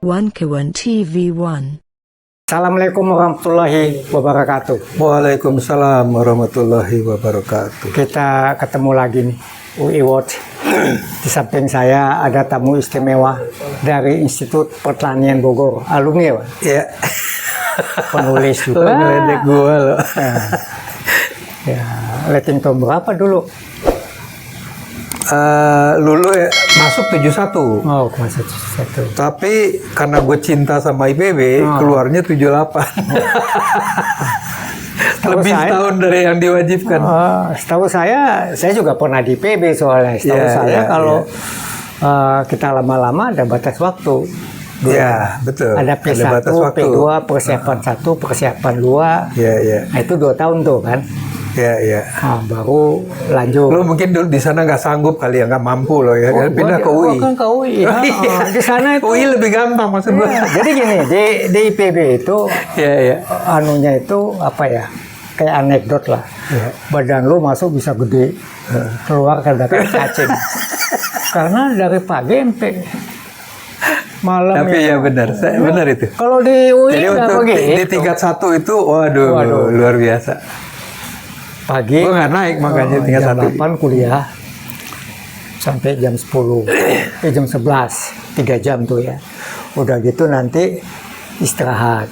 One Kawan TV1. Assalamualaikum warahmatullahi wabarakatuh. Waalaikumsalam warahmatullahi wabarakatuh. Kita ketemu lagi nih, UI Watch. Di samping saya ada tamu istimewa dari Institut Pertanian Bogor, alumni ya, Pak? Ya, Penulis juga. ngeledek gua loh. Ya, rating tahun berapa dulu? Lulu ya, masuk 71. Oh, masih satu. Tapi karena gue cinta sama IPB, keluarnya 78. Lebih setahun dari yang diwajibkan. Setahu saya juga pernah di PB soalnya. Setahu saya kalau kita lama-lama ada batas waktu. Iya, betul. Ada P1, batas waktu. P2, persiapan 1, persiapan 2. Iya, iya. Nah, itu 2 tahun tuh kan. Iya, iya. Nah, baru lanjut. Lu mungkin dulu di sana nggak sanggup kali ya, nggak mampu loh ya. Pindah ke UI. Kan ke UI. Di sana itu. UI lebih gampang maksud gue. Iya, jadi gini, di IPB itu Iya, iya. anunya itu apa ya? Kayak anekdot lah. Badan lu masuk bisa gede. Keluar kan kayak cacing. Karena dari pagi sampai malam. Tapi ya benar, benar itu. Kalau di UI Jadi nggak untuk begitu. di tingkat 1 itu, waduh, luar biasa. Pagi. Gue nggak naik makanya tingkat jam 1. 8 kuliah sampai jam 10, jam 11, 3 jam tuh ya. Udah gitu nanti istirahat.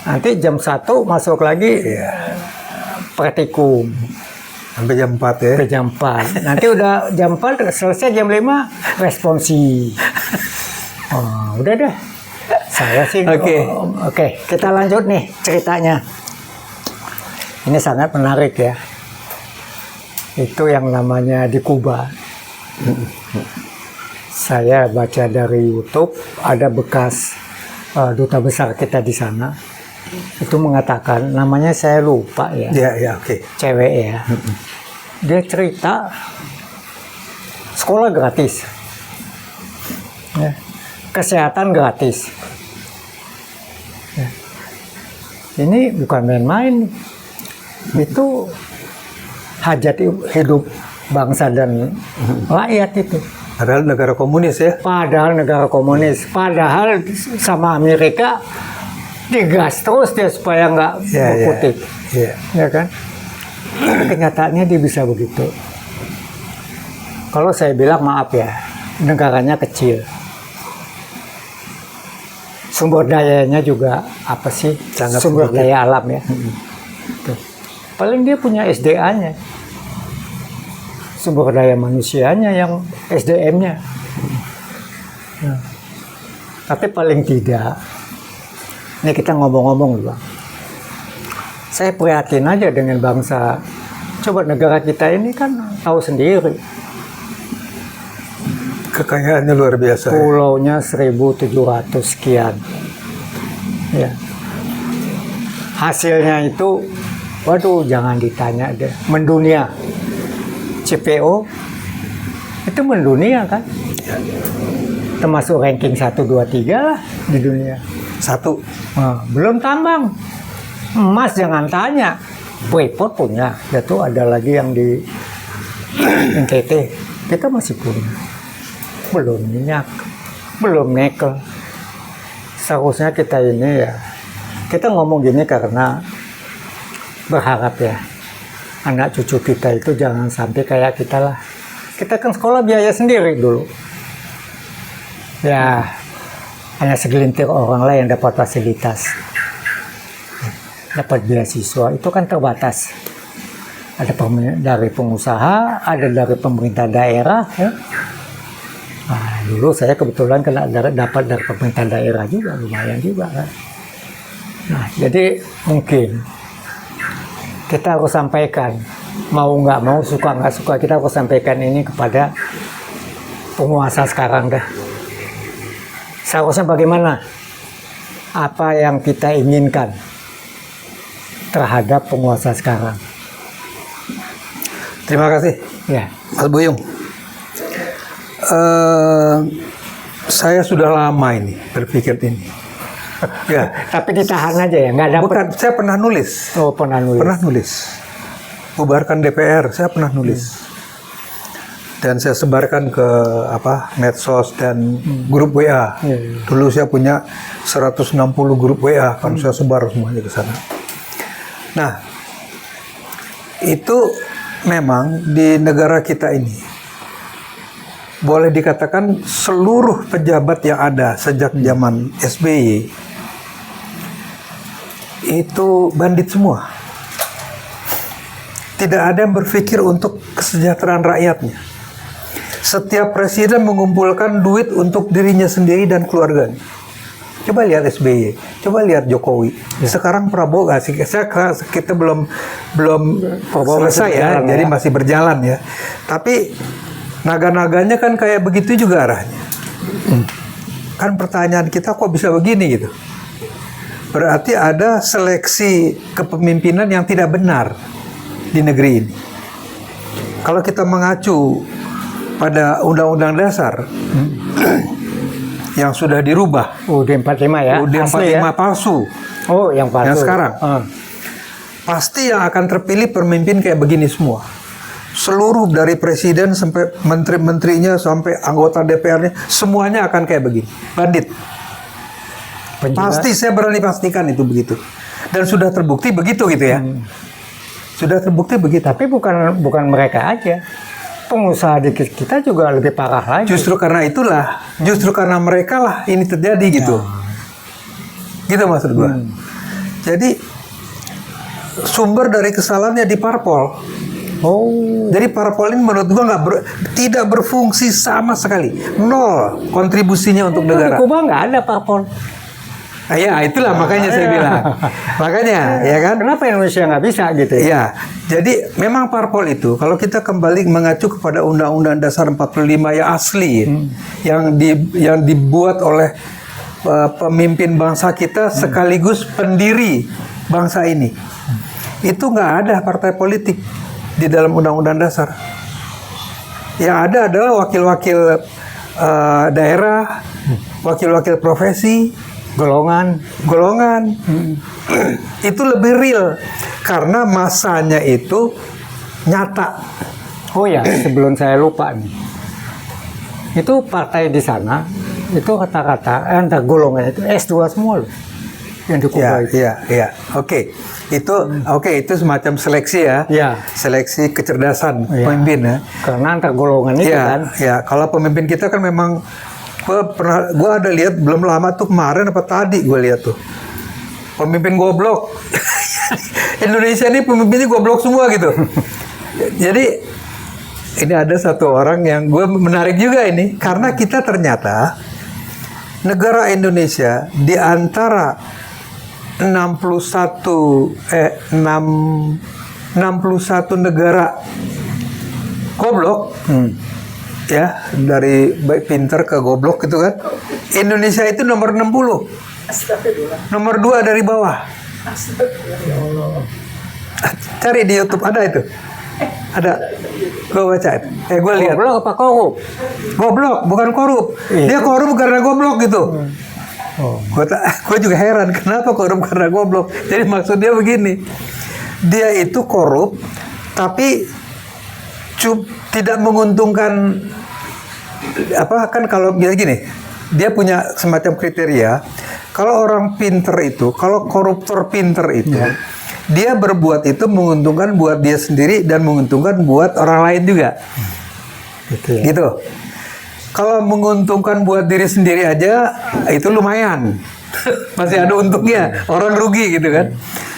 Nanti jam 1 masuk lagi praktikum. Sampai jam 4 ya. Sampai jam 4. Nanti udah jam 4 selesai jam 5 responsi. Oh, udah deh. Saya sih. Oke, kita lanjut nih ceritanya. Ini sangat menarik ya. Itu yang namanya di Kuba. Saya baca dari YouTube, ada bekas duta besar kita di sana. Itu mengatakan, namanya saya lupa ya. Iya, iya, oke. Cewek ya. Dia cerita sekolah gratis. Ya. Kesehatan gratis. Ya. Ini bukan main-main. Itu hajat hidup bangsa dan rakyat itu. Padahal negara komunis ya. Padahal negara komunis. Padahal sama Amerika digas terus dia supaya nggak berkutik. Iya. Ya kan? Kenyataannya dia bisa begitu. Kalau saya bilang maaf ya, negaranya kecil. Sumber dayanya juga apa sih? Sangat sumber sedikit. daya alam ya. Paling dia punya SDA-nya. Sumber daya manusianya yang SDM-nya. Nah, tapi paling tidak, ini kita ngomong-ngomong Bang. Saya prihatin aja dengan bangsa. Coba negara kita ini kan tahu sendiri. Kekayaannya luar biasa. Pulaunya 1.700 sekian. Ya. Hasilnya itu, waduh jangan ditanya deh. Mendunia. CPO itu mendunia kan. Termasuk ranking 1, 2, 3 lah di dunia. 1. Nah, belum tambang. Emas jangan tanya. Freeport punya. Itu ada lagi yang di NTT. Kita masih punya. Belum minyak. Belum nikel. Seharusnya kita ini ya. Kita ngomong gini karena berharap ya. Anak cucu kita itu jangan sampai kayak kita lah. Kita kan sekolah biaya sendiri dulu. Ya, hanya segelintir orang lah yang dapat fasilitas. Dapat beasiswa, itu kan terbatas. Ada dari pengusaha, ada dari pemerintah daerah. Ya. Nah, dulu saya kebetulan dapat dari pemerintah daerah juga, lumayan juga kan. Nah, jadi mungkin kita harus sampaikan, mau nggak mau, suka nggak suka, kita harus sampaikan ini kepada penguasa sekarang dah. Seharusnya bagaimana? Apa yang kita inginkan terhadap penguasa sekarang? Terima kasih, Ya. Mas Buyung. Saya sudah lama ini berpikir ini. Ya. Tapi ditahan aja ya, nggak dapat. Bukan, saya pernah nulis. Oh, pernah nulis. Pernah nulis. Bubarkan DPR, saya pernah nulis. dan saya sebarkan ke medsos dan grup WA. Dulu saya punya 160 grup WA, kan saya sebar semuanya ke sana. Nah, itu memang di negara kita ini boleh dikatakan seluruh pejabat yang ada sejak zaman SBY itu bandit semua. Tidak ada yang berpikir untuk kesejahteraan rakyatnya. Setiap presiden mengumpulkan duit untuk dirinya sendiri dan keluarganya. Coba lihat SBY, coba lihat Jokowi. Sekarang Prabowo, kita belum selesai ya, jadi masih berjalan ya. Tapi naga-naganya kan kayak begitu juga arahnya. Kan pertanyaan kita kok bisa begini gitu. Berarti ada seleksi kepemimpinan yang tidak benar di negeri ini. Kalau kita mengacu pada Undang-Undang Dasar yang sudah dirubah, UUD 45 ya, UUD 45 ya? palsu. Oh, yang palsu. Yang sekarang. Pasti yang akan terpilih pemimpin kayak begini semua. Seluruh dari presiden sampai menteri-menterinya sampai anggota DPR-nya semuanya akan kayak begini. Bandit. Pasti, saya berani pastikan itu begitu. Dan sudah terbukti begitu gitu ya. Sudah terbukti begitu. Tapi bukan mereka aja. Pengusaha di kita juga lebih parah lagi. Justru karena itulah, justru karena mereka lah ini terjadi gitu. Gitu maksud gua. Jadi sumber dari kesalahannya di parpol. Jadi parpol ini menurut gua tidak berfungsi sama sekali. Nol kontribusinya untuk negara. Kuba nggak ada parpol. Ya itulah makanya saya bilang. Makanya ya kan. Kenapa Indonesia nggak bisa gitu ya? Jadi memang parpol itu kalau kita kembali mengacu kepada Undang-Undang Dasar 45 yang asli, yang dibuat oleh pemimpin bangsa kita sekaligus pendiri bangsa ini, itu nggak ada partai politik di dalam Undang-Undang Dasar. Yang ada adalah wakil-wakil daerah, wakil-wakil profesi, golongan. Itu lebih real karena masanya itu nyata. Oh ya, sebelum saya lupa nih, itu partai di sana itu kata-kata antar golongan itu S2 semua loh yang dikumpulkan. Iya. Oke. Itu semacam seleksi ya. Seleksi kecerdasan pemimpin ya. Karena antar golongan itu kan. Ya, kalau pemimpin kita kan memang gua ada lihat belum lama tuh, kemarin apa tadi gue lihat tuh pemimpin goblok. Indonesia ini pemimpinnya goblok semua gitu. Jadi ini ada satu orang yang gue menarik juga ini karena kita ternyata negara Indonesia di antara 61 negara goblok. Ya, dari baik pinter ke goblok gitu kan. Indonesia itu nomor 60. Nomor 2 dari bawah. Cari di YouTube ada itu. Ada. Gue baca itu. Gue lihat. Goblok apa korup? Goblok, bukan korup. Dia korup karena goblok gitu. Gue juga heran kenapa korup karena goblok. Jadi maksudnya begini. Dia itu korup tapi tidak menguntungkan kan kalau gini, dia punya semacam kriteria. Kalau orang pinter itu, kalau koruptor pinter itu, dia berbuat itu menguntungkan buat dia sendiri dan menguntungkan buat orang lain juga. Gitu. Kalau menguntungkan buat diri sendiri aja itu lumayan. Masih ada untungnya, orang rugi gitu kan.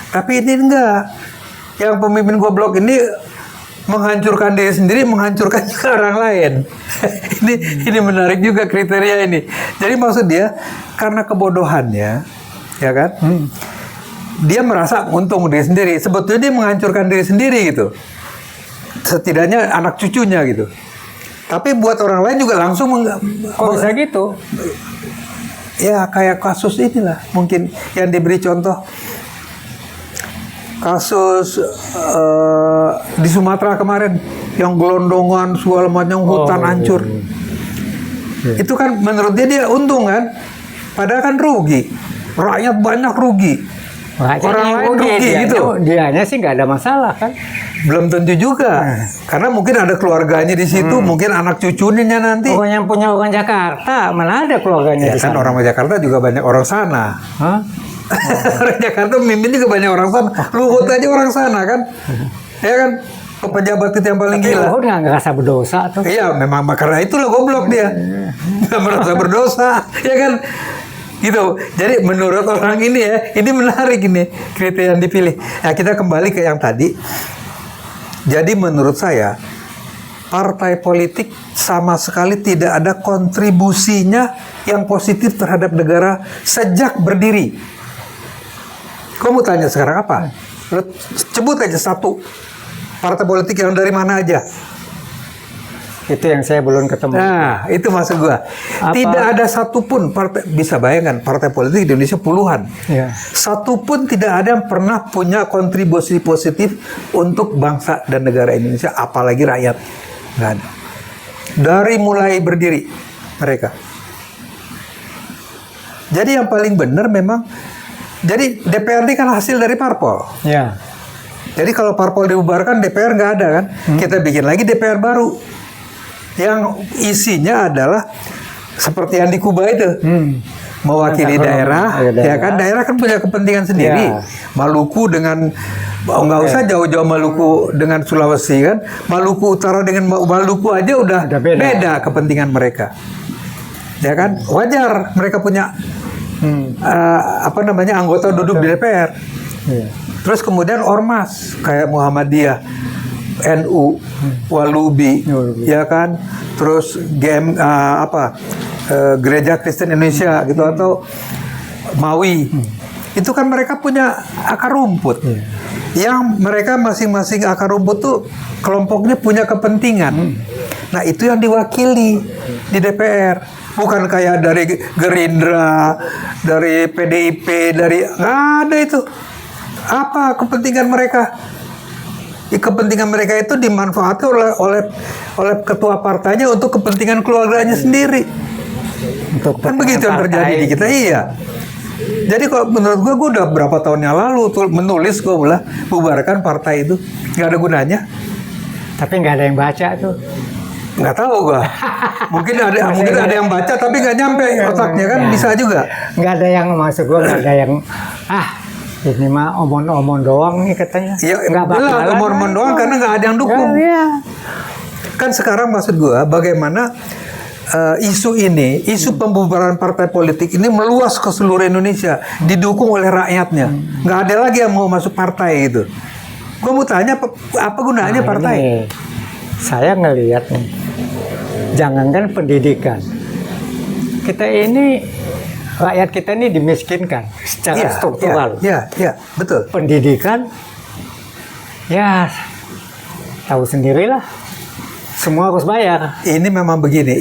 Tapi ini enggak. Yang pemimpin goblok ini menghancurkan diri sendiri, menghancurkan juga orang lain. ini menarik juga kriteria ini. Jadi maksud dia karena kebodohannya, ya kan? Dia merasa untung diri sendiri. Sebetulnya dia menghancurkan diri sendiri gitu. Setidaknya anak cucunya gitu. Tapi buat orang lain juga langsung kok bisa gitu? Ya kayak kasus inilah mungkin yang diberi contoh. Kasus di Sumatera kemarin yang gelondongan segala macam hutan hancur. Itu kan menurut dia untung kan, padahal kan rugi, rakyat banyak rugi. orang lain rugi gitu. Dianya sih nggak ada masalah kan. Belum tentu juga, karena mungkin ada keluarganya di situ, mungkin anak cucunya nanti. Orang yang punya orang Jakarta, mana ada keluarganya Ya di kan sana. orang Jakarta juga banyak orang sana. Hah? Orang Jakarta mimpin juga banyak orang sana. Luhut aja orang sana kan, ya kan pejabat itu yang paling gila. Luhut nggak ngerasa berdosa tuh. Iya, memang karena itulah goblok dia, nggak merasa berdosa, ya kan. Gitu. Jadi menurut orang ini ya, ini menarik ini kriteria yang dipilih. Nah kita kembali ke yang tadi. Jadi menurut saya partai politik sama sekali tidak ada kontribusinya yang positif terhadap negara sejak berdiri. Kamu tanya sekarang apa? Sebut aja satu partai politik yang dari mana aja. Itu yang saya belum ketemu. Nah, itu maksud gua. Apa? Tidak ada satupun partai, bisa bayangkan partai politik di Indonesia puluhan. Ya. Satupun tidak ada yang pernah punya kontribusi positif untuk bangsa dan negara Indonesia, apalagi rakyat. Nggak ada. Dari mulai berdiri mereka. Jadi yang paling benar memang, jadi DPRD kan hasil dari parpol. Ya. Jadi kalau parpol dibubarkan, DPR nggak ada kan? Kita bikin lagi DPR baru. Yang isinya adalah seperti yang di Kuba itu. Mewakili daerah, ya kan? Daerah kan punya kepentingan sendiri. Ya. Maluku dengan, nggak usah jauh-jauh Maluku dengan Sulawesi kan? Maluku Utara dengan Maluku aja udah beda kepentingan mereka. Ya kan? Wajar mereka punya anggota duduk di DPR. Ya. Terus kemudian ormas kayak Muhammadiyah, NU, Walubi, ya kan, terus Gereja Kristen Indonesia gitu atau Mawi, itu kan mereka punya akar rumput, yang mereka masing-masing akar rumput tuh kelompoknya punya kepentingan. Nah itu yang diwakili di DPR, bukan kayak dari Gerindra, dari PDIP, dari nggak ada itu. Apa kepentingan mereka? Kepentingan mereka itu dimanfaatkan oleh ketua partainya untuk kepentingan keluarganya sendiri. Kan begitu yang terjadi di kita, iya. Jadi kalau menurut gue udah berapa tahun yang lalu tuh menulis gue bilang bubarkan partai itu, nggak ada gunanya. Tapi nggak ada yang baca tuh. Nggak tahu gue. Mungkin ada yang baca tapi nggak nyampe otaknya kan, bisa juga. Nggak ada yang, maksud gue nggak ada yang ini mah omong-omong doang nih katanya. Ya, nggak bakalan. omong-omong doang karena nggak ada yang dukung. Ya. Kan sekarang maksud gue bagaimana isu pembubaran partai politik ini meluas ke seluruh Indonesia, didukung oleh rakyatnya. Nggak ada lagi yang mau masuk partai gitu. Gue mau tanya apa gunanya partai? Ini, saya ngelihat nih, jangankan pendidikan, kita ini rakyat kita ini dimiskinkan secara struktural. Iya, betul. Pendidikan, ya tahu sendirilah, semua harus bayar. Ini memang begini.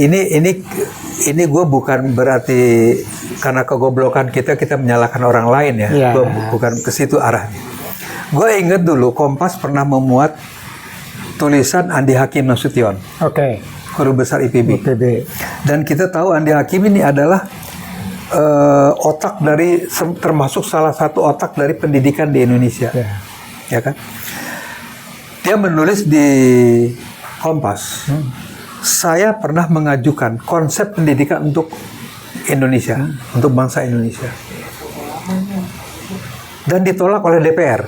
Ini gue bukan berarti karena kegoblokan kita menyalahkan orang lain ya. Ya. Gue bukan ke situ arahnya. Gue inget dulu Kompas pernah memuat tulisan Andi Hakim Nasution. Oke. Guru besar IPB. Dan kita tahu Andi Hakim ini adalah otak dari, termasuk salah satu otak dari pendidikan di Indonesia, ya kan? Dia menulis di Kompas, saya pernah mengajukan konsep pendidikan untuk Indonesia, untuk bangsa Indonesia, dan ditolak oleh DPR.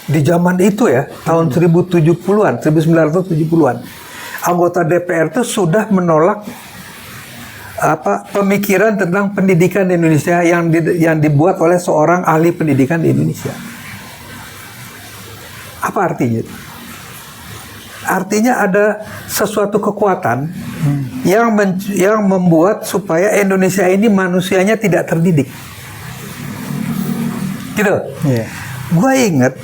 Di zaman itu ya, tahun 1970-an, anggota DPR itu sudah menolak pemikiran tentang pendidikan di Indonesia yang dibuat oleh seorang ahli pendidikan di Indonesia. Apa artinya? Artinya ada sesuatu kekuatan yang membuat supaya Indonesia ini manusianya tidak terdidik. Gitu. Yeah. Gue inget,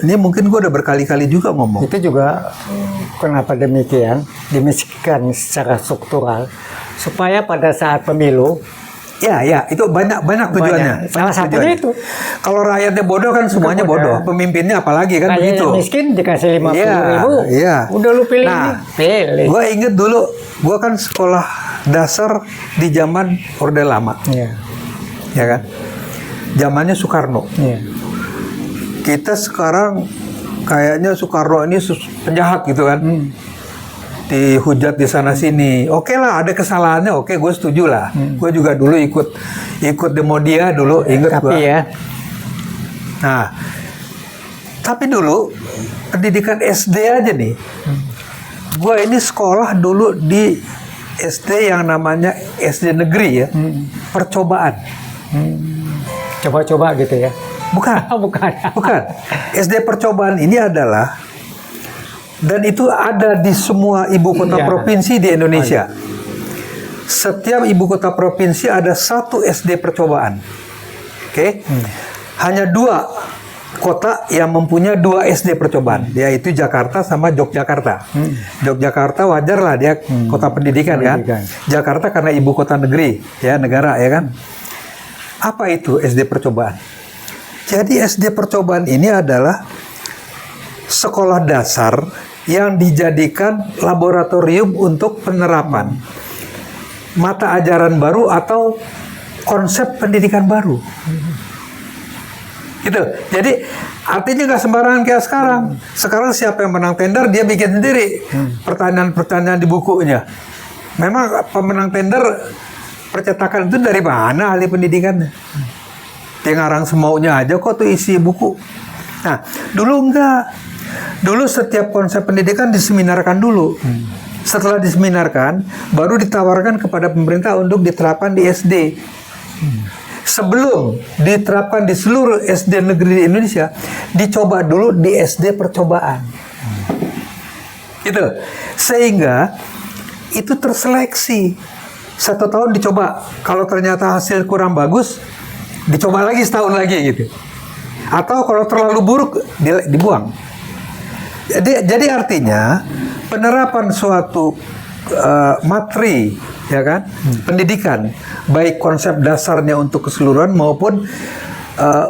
ini mungkin gue udah berkali-kali juga ngomong. Itu juga kenapa demikian, dimiskinkan secara struktural, supaya pada saat pemilu, ya itu banyak tujuannya. Salah satunya itu. Kalau rakyatnya bodoh kan semuanya bodoh. Pemimpinnya apalagi kan begitu. Yang miskin dikasih 50.000, udah lu pilih nah, pilih. Gue inget dulu, gue kan sekolah dasar di zaman Orde Lama, ya kan. zamannya Soekarno. Iya. Kita sekarang kayaknya Soekarno ini penjahat gitu kan. Dihujat di sana sini. Oke lah, ada kesalahannya. Oke, gue setuju lah. Gue juga dulu ikut demo dia dulu, inget gue. Tapi ya, Nah, tapi dulu pendidikan SD aja nih. Gue ini sekolah dulu di SD yang namanya SD negeri ya. Percobaan. coba-coba gitu ya. Bukan. Bukan. Bukan. SD percobaan ini adalah, dan itu ada di semua ibu kota Iya. provinsi di Indonesia. Setiap ibu kota provinsi ada satu SD percobaan. Oke. Hanya 2 kota yang mempunyai 2 SD percobaan, yaitu Jakarta sama Yogyakarta. Yogyakarta wajar lah dia kota pendidikan kan. Jakarta karena ibu kota negeri, ya negara ya kan. Apa itu SD percobaan? Jadi SD percobaan ini adalah sekolah dasar yang dijadikan laboratorium untuk penerapan mata ajaran baru atau konsep pendidikan baru. Gitu. Jadi artinya nggak sembarangan kayak sekarang. Sekarang siapa yang menang tender dia bikin sendiri pertanyaan-pertanyaan di bukunya. Memang pemenang tender percetakan itu dari mana ahli pendidikannya? Dia ngarang semaunya aja kok tuh isi buku. Nah, dulu enggak. Dulu setiap konsep pendidikan diseminarkan dulu. Setelah diseminarkan, baru ditawarkan kepada pemerintah untuk diterapkan di SD. Sebelum diterapkan di seluruh SD negeri di Indonesia, dicoba dulu di SD percobaan. Gitu. Sehingga itu terseleksi. 1 tahun dicoba. Kalau ternyata hasil kurang bagus, dicoba lagi setahun lagi gitu. Atau kalau terlalu buruk, dibuang. Jadi artinya penerapan suatu materi, ya kan, pendidikan, baik konsep dasarnya untuk keseluruhan maupun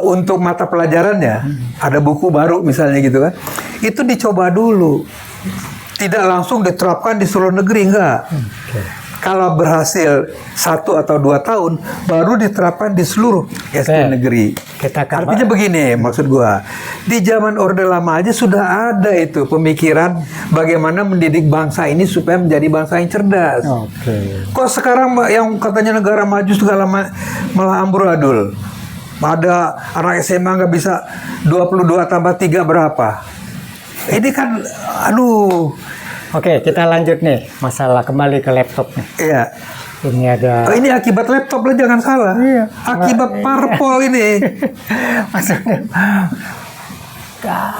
untuk mata pelajarannya, ada buku baru misalnya gitu kan, itu dicoba dulu, tidak langsung diterapkan di seluruh negeri, enggak. Kalau berhasil 1 atau 2 tahun, baru diterapkan di seluruh SD negeri. Artinya begini, maksud gua, di zaman Orde Lama aja sudah ada itu pemikiran bagaimana mendidik bangsa ini supaya menjadi bangsa yang cerdas. Kok sekarang yang katanya negara maju segala malah amburadul? Ada anak SMA nggak bisa 22 tambah 3 berapa? Ini kan, aduh. Oke, kita lanjut nih masalah kembali ke laptop nih. Iya. Ini ada. Ini akibat laptop lah, jangan salah. Iya. Akibat parpol ini. Maksudnya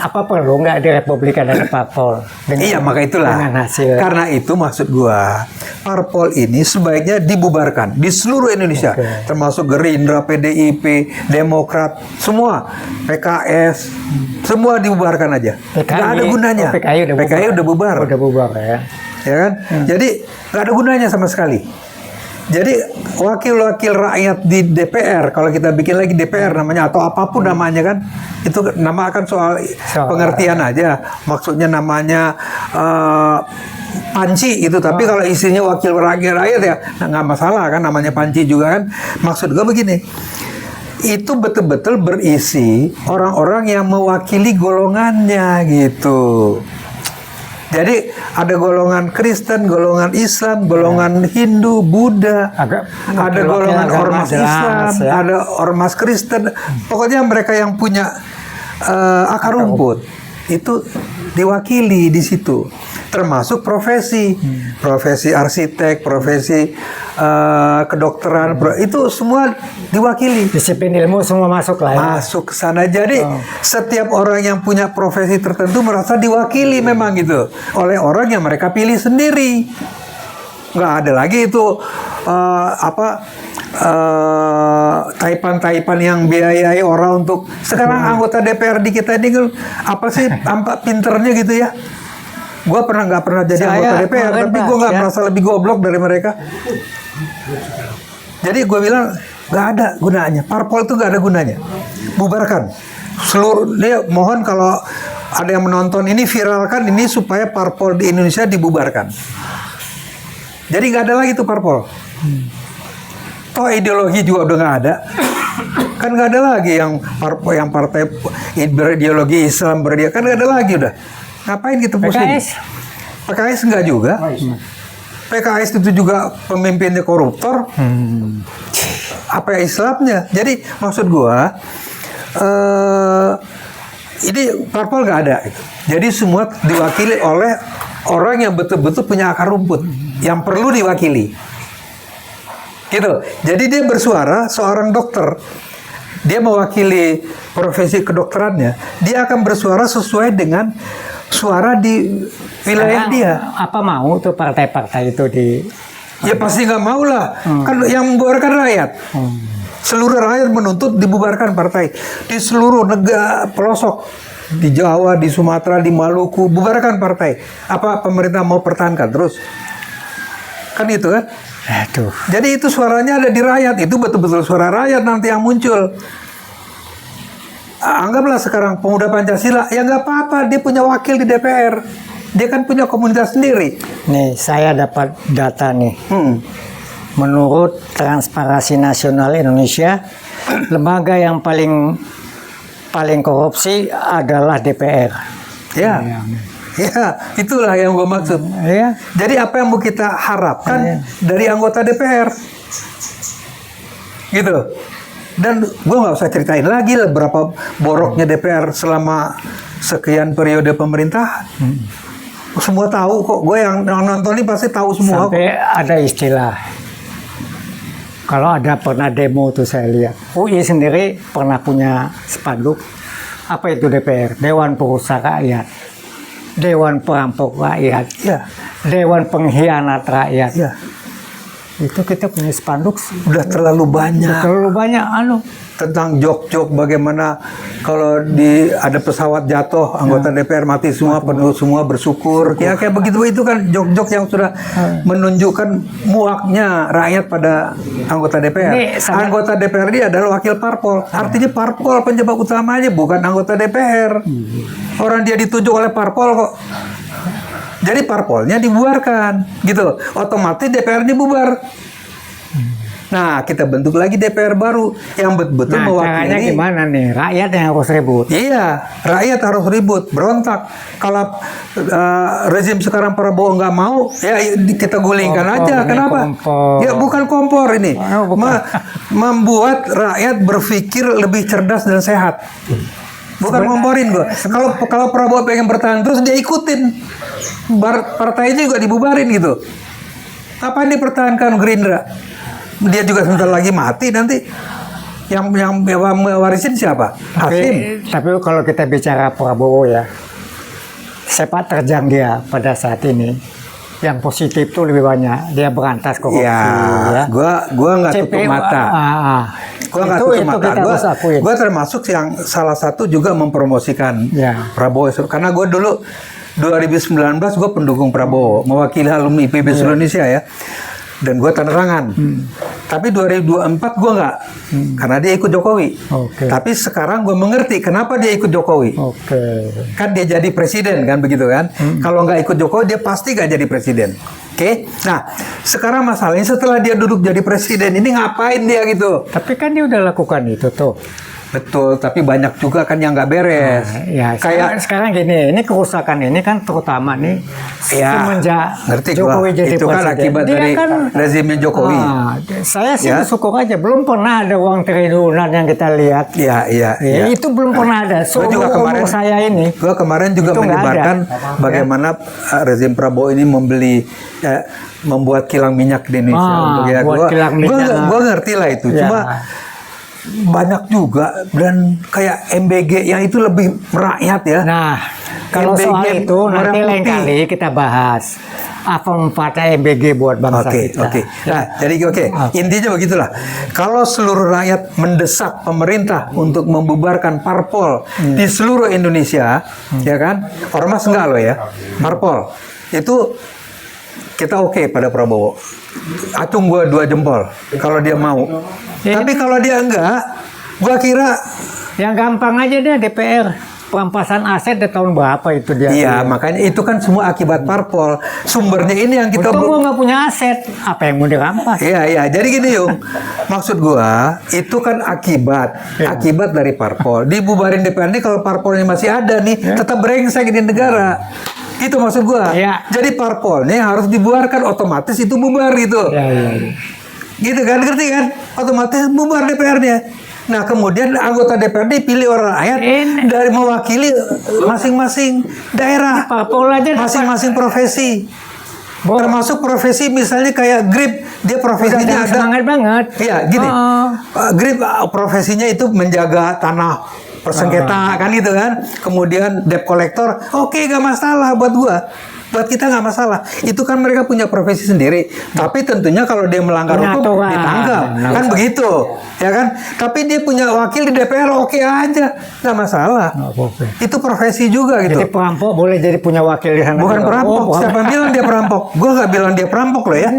apa perlu nggak di Republikan ada parpol? Iya, maka itulah. Dengan hasil. Karena itu maksud gua, parpol ini sebaiknya dibubarkan di seluruh Indonesia, termasuk Gerindra, PDIP, Demokrat, semua, PKS, semua dibubarkan aja. Nggak ada gunanya. PKI udah bubar. Udah bubar ya. Ya kan? Jadi nggak ada gunanya sama sekali. Jadi wakil-wakil rakyat di DPR, kalau kita bikin lagi DPR namanya atau apapun namanya kan, itu nama akan soal pengertian aja. Maksudnya namanya panci itu, tapi kalau isinya wakil rakyat ya nggak masalah kan, namanya panci juga kan. Maksud gue begini, itu betul-betul berisi orang-orang yang mewakili golongannya gitu. Jadi ada golongan Kristen, golongan Islam, golongan Hindu, Buddha, ada golongan ormas Islam, ada ormas Kristen. Pokoknya mereka yang punya akar rumput itu diwakili di situ. Termasuk profesi, profesi arsitek, profesi kedokteran, itu semua diwakili. Disiplin ilmu semua masuk lah ya. Masuk ke sana. Jadi setiap orang yang punya profesi tertentu merasa diwakili memang gitu oleh orang yang mereka pilih sendiri. Nggak ada lagi itu taipan-taipan yang biayai orang untuk sekarang anggota DPR di kita ini apa sih tampak pinternya gitu ya. Gue nggak pernah jadi anggota DPR, tapi gue nggak merasa lebih goblok dari mereka. Jadi gue bilang nggak ada gunanya. Parpol itu nggak ada gunanya. Bubarkan. Seluruh. Mohon kalau ada yang menonton ini viralkan ini supaya parpol di Indonesia dibubarkan. Jadi nggak ada lagi tuh parpol. Toh ideologi juga udah nggak ada. Kan nggak ada lagi yang partai berideologi Islam kan nggak ada lagi udah. Ngapain kita pusing? PKS nggak juga. PKS itu juga pemimpinnya koruptor. Apa ya Islamnya? Jadi maksud gua ini parpol nggak ada. Jadi semua diwakili oleh orang yang betul-betul punya akar rumput yang perlu diwakili. Gitu. Jadi dia bersuara seorang dokter. Dia mewakili profesi kedokterannya. Dia akan bersuara sesuai dengan suara di wilayah dia. Apa mau tuh partai-partai itu di... Ya pasti nggak mau lah. Kan yang membubarkan rakyat. Seluruh rakyat menuntut dibubarkan partai. Di seluruh negara pelosok. Di Jawa, di Sumatera, di Maluku. Bubarkan partai. Apa pemerintah mau pertahankan terus? Kan itu kan? Aduh. Jadi itu suaranya ada di rakyat. Itu betul-betul suara rakyat nanti yang muncul. Anggaplah sekarang pemuda Pancasila. Ya nggak apa-apa. Dia punya wakil di DPR. Dia kan punya komunitas sendiri. Nih, saya dapat data nih. Menurut Transparansi Nasional Indonesia, lembaga yang paling korupsi adalah DPR. Ya, ya, itulah yang gue maksud. Ya. Jadi apa yang mau kita harapkan dari anggota DPR, gitu. Dan gue nggak usah ceritain lagi lah berapa boroknya DPR selama sekian periode pemerintahan. Semua tahu kok. Gue yang nonton ini pasti tahu semua. Sampai ada istilah. Kalau ada pernah demo tuh saya lihat. UI sendiri pernah punya spanduk. Apa itu DPR? Dewan Perusahaan Rakyat. Dewan Perampok Rakyat. Ya. Dewan Pengkhianat Rakyat. Ya. Itu kita punya spanduk. Udah terlalu banyak. Terlalu banyak Tentang jok-jok bagaimana kalau ada pesawat jatuh anggota DPR mati semua, penuh semua bersyukur. Ya kayak begitu itu kan jok-jok yang sudah menunjukkan muaknya rakyat pada anggota DPR. Anggota DPR ini adalah wakil parpol. Artinya parpol penyebab utamanya bukan anggota DPR. Orang dia ditunjuk oleh parpol kok. Jadi parpolnya dibubarkan, gitu. Otomatis DPR dibubar. Nah, kita bentuk lagi DPR baru yang betul-betul mewakili. Caranya gimana nih? Rakyat yang harus ribut. Iya, rakyat harus ribut, berontak. Kalau rezim sekarang Prabowo nggak mau, ya kita gulingkan aja. Kenapa? Kompor. Ya bukan kompor ini. Membuat rakyat berpikir lebih cerdas dan sehat. Bukan ngomporin gue. Kalau Prabowo pengen bertahan terus dia ikutin. Partainya juga dibubarin gitu. Apa yang dipertahankan Gerindra? Dia juga sebentar lagi mati nanti. Yang mewarisin siapa? Hasim. Tapi kalau kita bicara Prabowo ya, sepak terjang dia pada saat ini yang positif tuh lebih banyak. Dia berantas korupsi. Ya. Gua nggak tutup mata. Gua nggak tutup mata. Gua termasuk yang salah satu juga mempromosikan Prabowo. Karena gue dulu 2019 gue pendukung Prabowo, mewakili alumni IPB seluruh Indonesia ya. Dan gue tanda tangan. Tapi 2024 gue nggak, karena dia ikut Jokowi. Tapi sekarang gue mengerti kenapa dia ikut Jokowi. Kan dia jadi presiden kan begitu kan. Kalau nggak ikut Jokowi dia pasti nggak jadi presiden. Nah sekarang masalahnya setelah dia duduk jadi presiden ini ngapain dia gitu? Tapi kan dia udah lakukan itu tuh. Betul, tapi banyak juga kan yang nggak beres. Kayak sekarang gini, ini kerusakan ini kan terutama nih semenjak Jokowi jadi itu presiden. Kan akibat dari rezimnya Jokowi. Saya sih bersyukur aja, belum pernah ada uang triliunan yang kita lihat. Iya. Itu belum pernah ada. Umur saya ini. Gue kemarin juga menyebarkan bagaimana rezim Prabowo ini membuat kilang minyak di Indonesia. Gue ngerti lah itu. Cuma banyak juga dan kayak MBG yang itu lebih merakyat ya. Nah, kalau MBG soal itu nanti lain kali kita bahas apa manfaatnya MBG buat bangsa kita. Nah, jadi intinya begitulah. Kalau seluruh rakyat mendesak pemerintah untuk membubarkan parpol di seluruh Indonesia, ya kan? Ormas enggak loh ya. Parpol itu kita pada Prabowo. Acung gue 2 jempol kalau dia mau. Tapi kalau dia enggak, gue kira yang gampang aja deh DPR perampasan aset di tahun berapa itu dia? Iya, makanya itu kan semua akibat parpol. Sumbernya ini yang kita... Untung gua nggak punya aset, apa yang mau dirampas? Iya. Jadi gini Yung, maksud gua itu kan akibat dari parpol. Dibubarin DPRD kalau parpolnya masih ada nih, tetap brengsek di negara. Itu maksud gua. Iya. Jadi parpolnya harus dibubarkan, otomatis itu bubar gitu. Iya. Gitu kan, ngerti kan? Otomatis bubar DPR-nya. Nah, kemudian anggota DPRD pilih orang rakyat dari mewakili masing-masing daerah, Parpol aja masing-masing profesi. Termasuk profesi misalnya kayak Grip, dia profesinya ada semangat banget. Iya, gini. Grip profesinya itu menjaga tanah persengketa kan gitu kan. Kemudian debt collector, oke, gak masalah buat gua. Buat kita nggak masalah. Itu kan mereka punya profesi sendiri. Tapi tentunya kalau dia melanggar hukum ditangkap. Kan begitu, ya kan? Tapi dia punya wakil di DPR, oke aja, nggak masalah. Itu profesi juga gitu. Jadi perampok boleh jadi punya wakil di sana. Bukan perampok. Siapa yang bilang dia perampok? Gue nggak bilang dia perampok loh ya.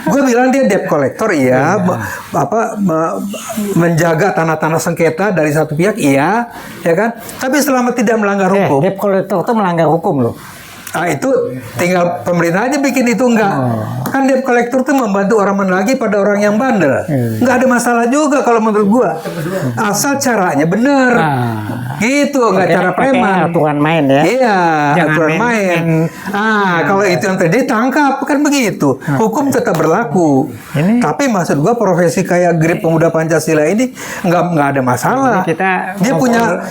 Gue bilang dia debt collector, iya. Menjaga tanah-tanah sengketa dari satu pihak, iya, ya kan? Tapi selama tidak melanggar hukum. Debt collector itu melanggar hukum loh. Nah itu tinggal pemerintah aja bikin itu enggak. Kan debt collector tuh membantu orang menagih pada orang yang bandel. Enggak ada masalah juga kalau menurut gua. Asal caranya bener. Gitu, enggak cara preman. Aturan main ya. Iya, Jangan aturan main. Kalau itu yang terjadi tangkap kan begitu. Hukum tetap berlaku. Tapi maksud gua profesi kayak Grip Pemuda Pancasila ini enggak ada masalah. Dia punya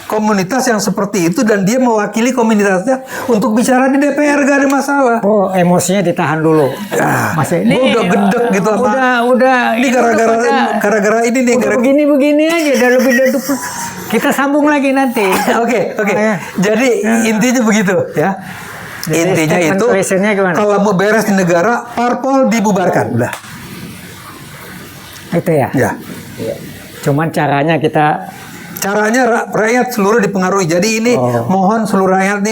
komunitas yang seperti itu dan dia mewakili komunitasnya untuk bicara di DPR, gak ada masalah. Oh, emosinya ditahan dulu. Masih ini udah gedek gitu apa? Udah. Ini gara-gara ini nih. Begini aja, udah lebih dari kita sambung lagi nanti. Oke. Jadi intinya begitu ya. Intinya itu kalau mau beres di negara, parpol dibubarkan, udah. Itu ya. Ya. Cuman caranya rakyat seluruh dipengaruhi. Jadi ini mohon seluruh rakyat nih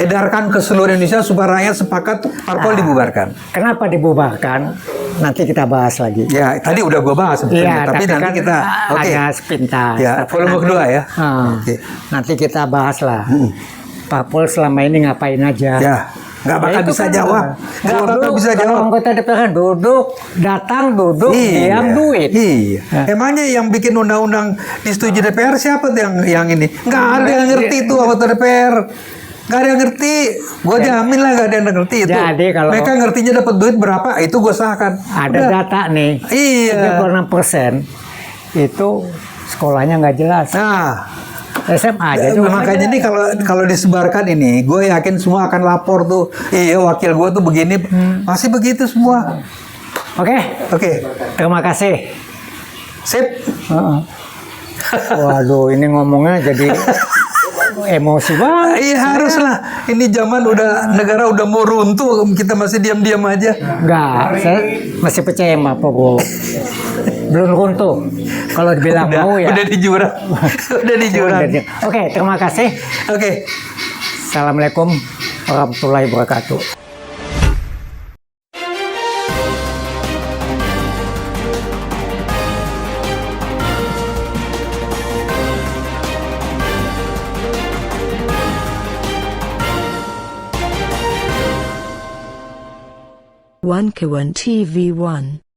edarkan ke seluruh Indonesia supaya rakyat sepakat parpol dibubarkan. Kenapa dibubarkan? Nanti kita bahas lagi. Ya, tadi udah gue bahas sebetulnya, tapi nanti kan kita ada sepintas. Ya, volume kedua ya. Nanti kita bahas lah. Parpol selama ini ngapain aja? Ya. Nggak bakal bisa jawab. Nggak bakal bisa jawab. Anggota DPR datang duduk, diam duit. Iya. Emangnya yang bikin undang-undang disetujui DPR siapa tuh yang ini? Nggak ada yang ngerti itu anggota DPR. Nggak ada yang ngerti. Gue jamin lah nggak ada yang ngerti itu. Jadi kalau mereka ngertinya dapat duit berapa, itu gue sahkan. Ada data nih. Iya. 36% itu sekolahnya nggak jelas. Nah. SMA aja tuh. Makanya ini kalau disebarkan ini, gue yakin semua akan lapor tuh. Iya, wakil gue tuh begini, masih begitu semua. Oke. Terima kasih. Sip. Waduh, ini ngomongnya jadi emosi banget. Iya haruslah. Ini zaman negara udah mau runtuh, kita masih diam-diam aja. Enggak, saya masih percaya sama Pak Prabowo. Belum runtuh. Kalau dibilang mau ya. Udah di jurang. Oke, terima kasih. Oke. Assalamualaikum warahmatullahi wabarakatuh. One K1 TV1